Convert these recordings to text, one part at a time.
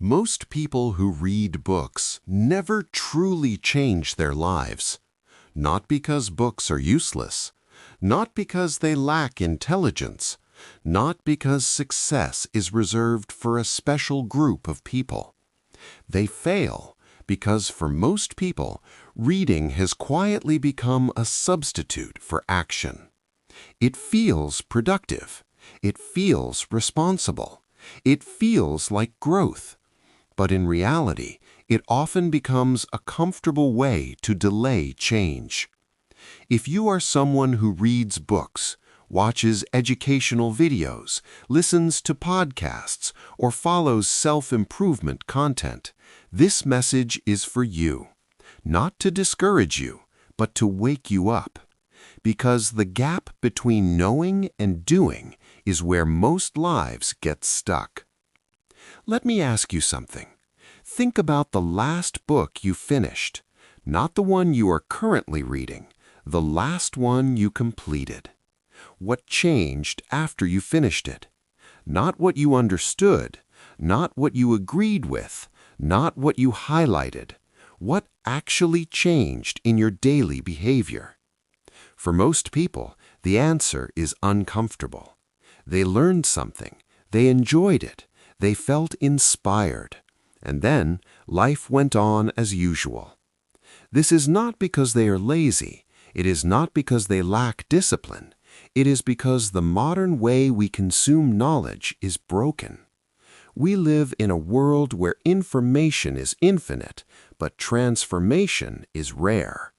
Most people who read books never truly change their lives. Not because books are useless, not because they lack intelligence, not because success is reserved for a special group of people. They fail because for most people, reading has quietly become a substitute for action. It feels productive. It feels responsible. It feels like growth. But in reality, it often becomes a comfortable way to delay change. If you are someone who reads books, watches educational videos, listens to podcasts, or follows self-improvement content, this message is for you. Not to discourage you, but to wake you up. Because the gap between knowing and doing is where most lives get stuck. Let me ask you something. Think about the last book you finished, not the one you are currently reading, the last one you completed. What changed after you finished it? Not what you understood, not what you agreed with, not what you highlighted. What actually changed in your daily behavior? For most people, the answer is uncomfortable. They learned something, they enjoyed it, they felt inspired, and then life went on as usual. This is not because they are lazy, it is not because they lack discipline, it is because the modern way we consume knowledge is broken. We live in a world where information is infinite, but transformation is rare.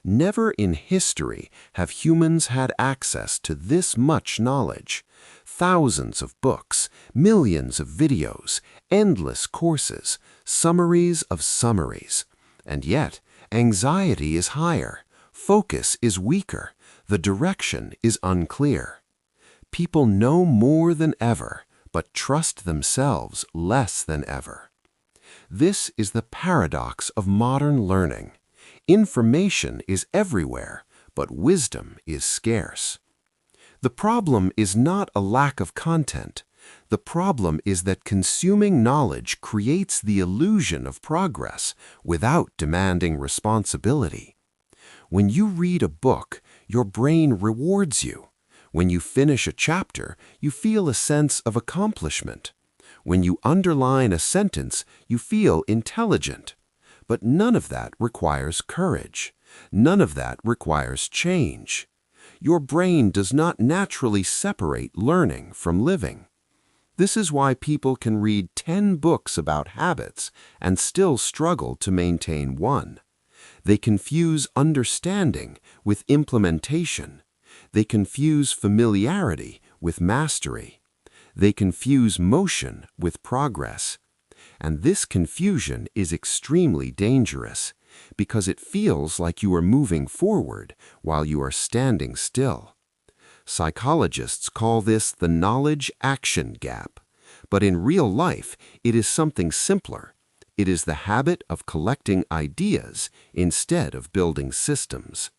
Never in history have humans had access to this much knowledge. Thousands of books, millions of videos, endless courses, summaries of summaries. And yet, anxiety is higher, focus is weaker, the direction is unclear. People know more than ever, but trust themselves less than ever. This is the paradox of modern learning. Information is everywhere, but wisdom is scarce. The problem is not a lack of content. The problem is that consuming knowledge creates the illusion of progress without demanding responsibility. When you read a book, your brain rewards you. When you finish a chapter, you feel a sense of accomplishment. When you underline a sentence, you feel intelligent. But none of that requires courage. None of that requires change. Your brain does not naturally separate learning from living. This is why people can read 10 books about habits and still struggle to maintain one. They confuse understanding with implementation. They confuse familiarity with mastery. They confuse motion with progress. And this confusion is extremely dangerous because it feels like you are moving forward while you are standing still. Psychologists call this the knowledge-action gap, but in real life it is something simpler. It is the habit of collecting ideas instead of building systems.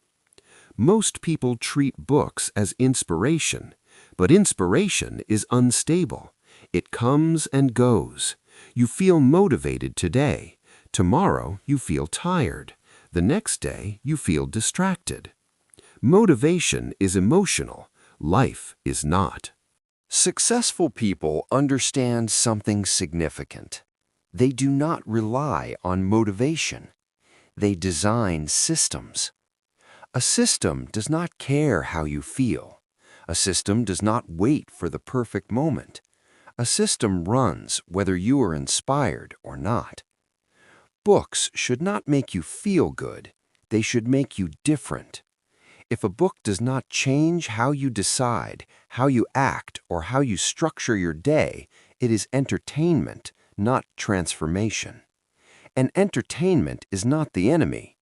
Most people treat books as inspiration, but inspiration is unstable. It comes and goes. You feel motivated today. Tomorrow you feel tired. The next day you feel distracted. Motivation is emotional. Life is not. Successful people understand something significant. They do not rely on motivation. They design systems. A system does not care how you feel. A system does not wait for the perfect moment. A system runs whether you are inspired or not. Books should not make you feel good. They should make you different. If a book does not change how you decide, how you act, or how you structure your day, it is entertainment, not transformation. And entertainment is not the enemy.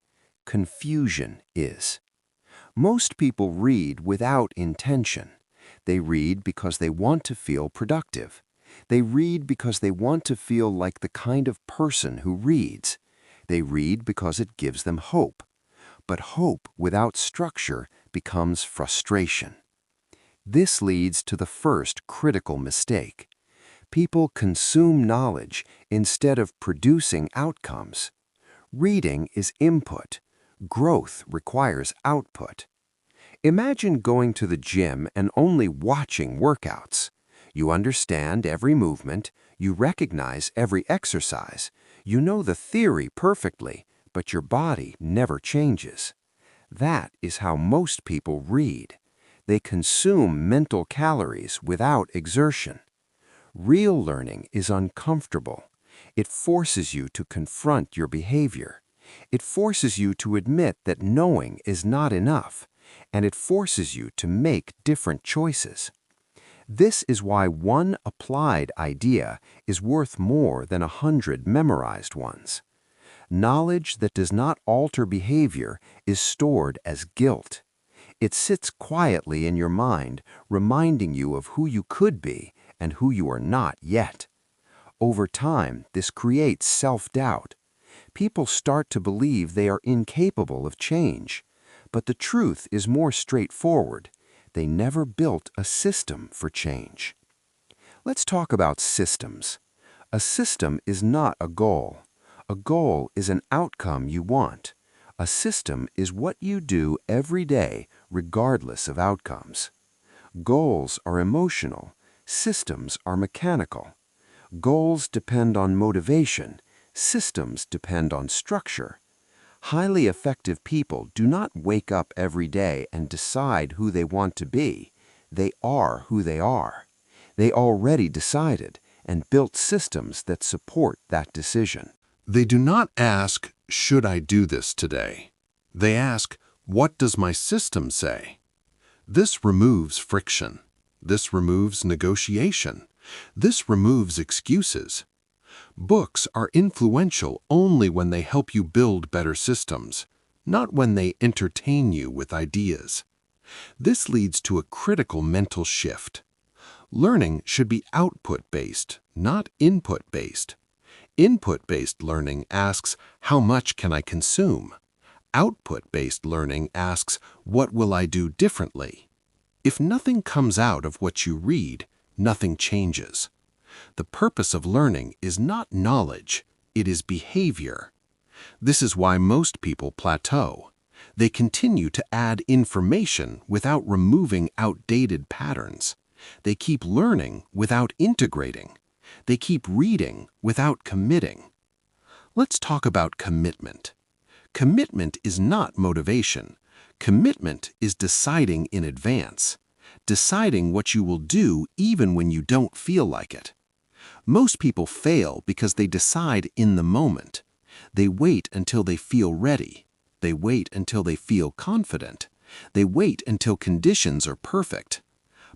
Confusion is. Most people read without intention. They read because they want to feel productive. They read because they want to feel like the kind of person who reads. They read because it gives them hope. But hope without structure becomes frustration. This leads to the first critical mistake. People consume knowledge instead of producing outcomes. Reading is input. Growth requires output. Imagine going to the gym and only watching workouts. You understand every movement, you recognize every exercise, you know the theory perfectly, but your body never changes. That is how most people read. They consume mental calories without exertion. Real learning is uncomfortable. It forces you to confront your behavior. It forces you to admit that knowing is not enough, and it forces you to make different choices. This is why one applied idea is worth more than 100 memorized ones. Knowledge that does not alter behavior is stored as guilt. It sits quietly in your mind, reminding you of who you could be and who you are not yet. Over time, this creates self-doubt. People start to believe they are incapable of change. But the truth is more straightforward. They never built a system for change. Let's talk about systems. A system is not a goal. A goal is an outcome you want. A system is what you do every day, regardless of outcomes. Goals are emotional. Systems are mechanical. Goals depend on motivation. Systems depend on structure. Highly effective people do not wake up every day and decide who they want to be. They are who they are. They already decided and built systems that support that decision. They do not ask, should I do this today? They ask, what does my system say? This removes friction. This removes negotiation. This removes excuses. Books are influential only when they help you build better systems, not when they entertain you with ideas. This leads to a critical mental shift. Learning should be output-based, not input-based. Input-based learning asks, how much can I consume? Output-based learning asks, what will I do differently? If nothing comes out of what you read, nothing changes. The purpose of learning is not knowledge, it is behavior. This is why most people plateau. They continue to add information without removing outdated patterns. They keep learning without integrating. They keep reading without committing. Let's talk about commitment. Commitment is not motivation. Commitment is deciding in advance. Deciding what you will do even when you don't feel like it. Most people fail because they decide in the moment. They wait until they feel ready. They wait until they feel confident. They wait until conditions are perfect.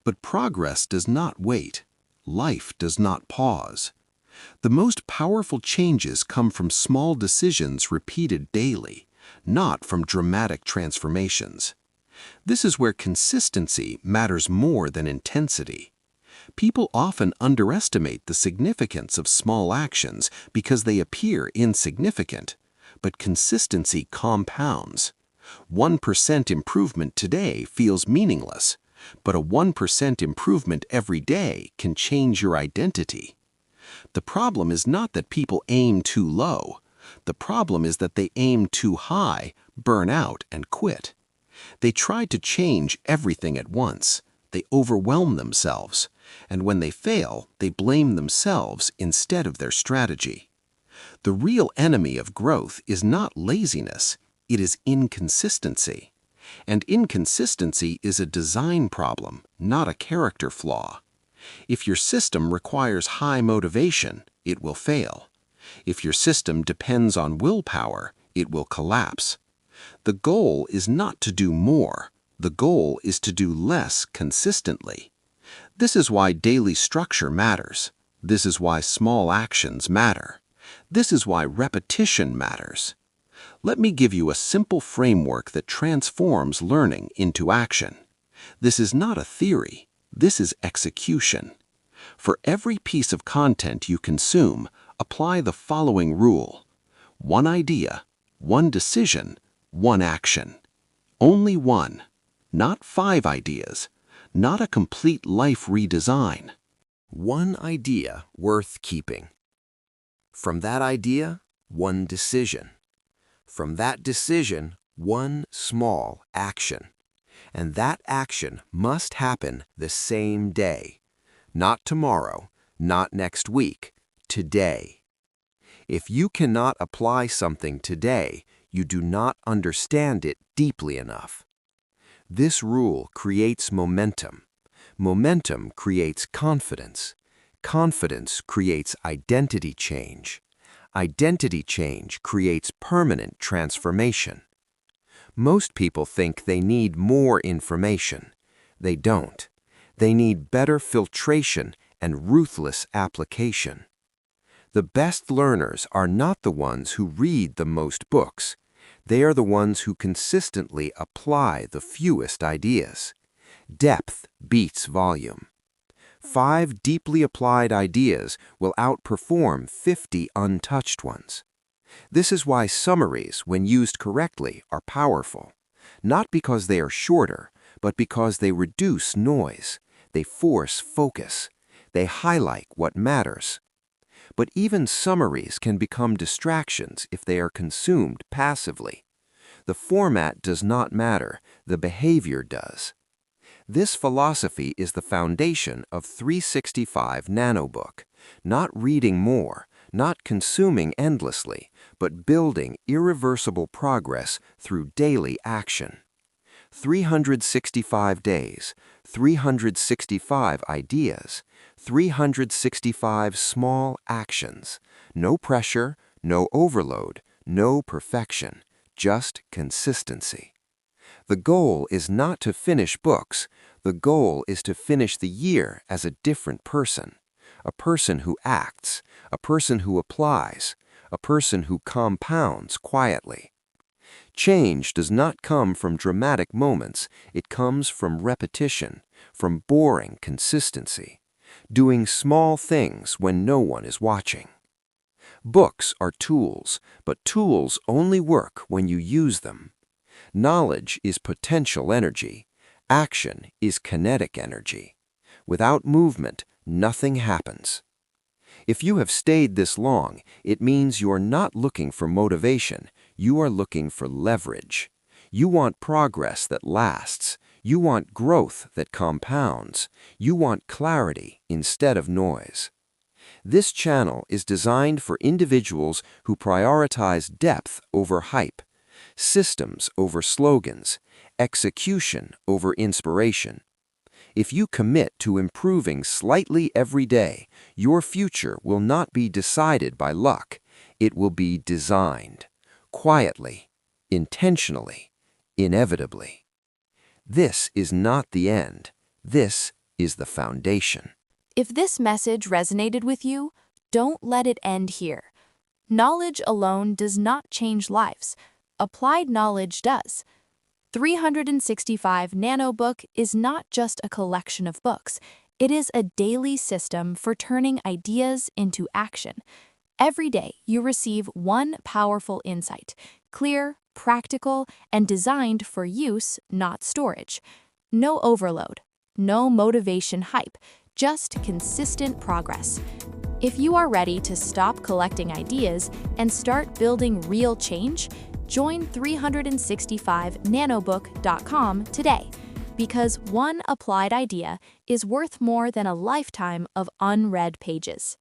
But progress does not wait. Life does not pause. The most powerful changes come from small decisions repeated daily, not from dramatic transformations. This is where consistency matters more than intensity. People often underestimate the significance of small actions because they appear insignificant, but consistency compounds. 1% improvement today feels meaningless, but a 1% improvement every day can change your identity. The problem is not that people aim too low. The problem is that they aim too high, burn out, and quit. They try to change everything at once. They overwhelm themselves, and when they fail, they blame themselves instead of their strategy. The real enemy of growth is not laziness, it is inconsistency. And inconsistency is a design problem, not a character flaw. If your system requires high motivation, it will fail. If your system depends on willpower, it will collapse. The goal is not to do more. The goal is to do less consistently. This is why daily structure matters. This is why small actions matter. This is why repetition matters. Let me give you a simple framework that transforms learning into action. This is not a theory. This is execution. For every piece of content you consume, apply the following rule. One idea, one decision, one action. Only one. Not 5 ideas. Not a complete life redesign. One idea worth keeping. From that idea, one decision. From that decision, one small action. And that action must happen the same day. Not tomorrow, not next week, today. If you cannot apply something today, you do not understand it deeply enough. This rule creates momentum. Momentum creates confidence. Confidence creates identity change. Identity change creates permanent transformation. Most people think they need more information. They don't. They need better filtration and ruthless application. The best learners are not the ones who read the most books. They are the ones who consistently apply the fewest ideas. Depth beats volume. 5 deeply applied ideas will outperform 50 untouched ones. This is why summaries, when used correctly, are powerful. Not because they are shorter, but because they reduce noise. They force focus. They highlight what matters. But even summaries can become distractions if they are consumed passively. The format does not matter, the behavior does. This philosophy is the foundation of 365 Nanobook. Not reading more, not consuming endlessly, but building irreversible progress through daily action. 365 days, 365 ideas, 365 small actions. No pressure, no overload, no perfection, just consistency. The goal is not to finish books. The goal is to finish the year as a different person. A person who acts, a person who applies, a person who compounds quietly. Change does not come from dramatic moments. It comes from repetition, from boring consistency, doing small things when no one is watching. Books are tools, but tools only work when you use them. Knowledge is potential energy. Action is kinetic energy. Without movement, nothing happens. If you have stayed this long, it means you are not looking for motivation. You are looking for leverage. You want progress that lasts. You want growth that compounds. You want clarity instead of noise. This channel is designed for individuals who prioritize depth over hype, systems over slogans, execution over inspiration. If you commit to improving slightly every day, your future will not be decided by luck. It will be designed, quietly, intentionally, inevitably. This is not the end. This is the foundation. If this message resonated with you, don't let it end here. Knowledge alone does not change lives. Applied knowledge does. 365 Nanobook is not just a collection of books. It is a daily system for turning ideas into action. Every day, you receive one powerful insight, clear, practical, and designed for use, not storage. No overload, no motivation hype, just consistent progress. If you are ready to stop collecting ideas and start building real change, join 365nanobook.com today, because one applied idea is worth more than a lifetime of unread pages.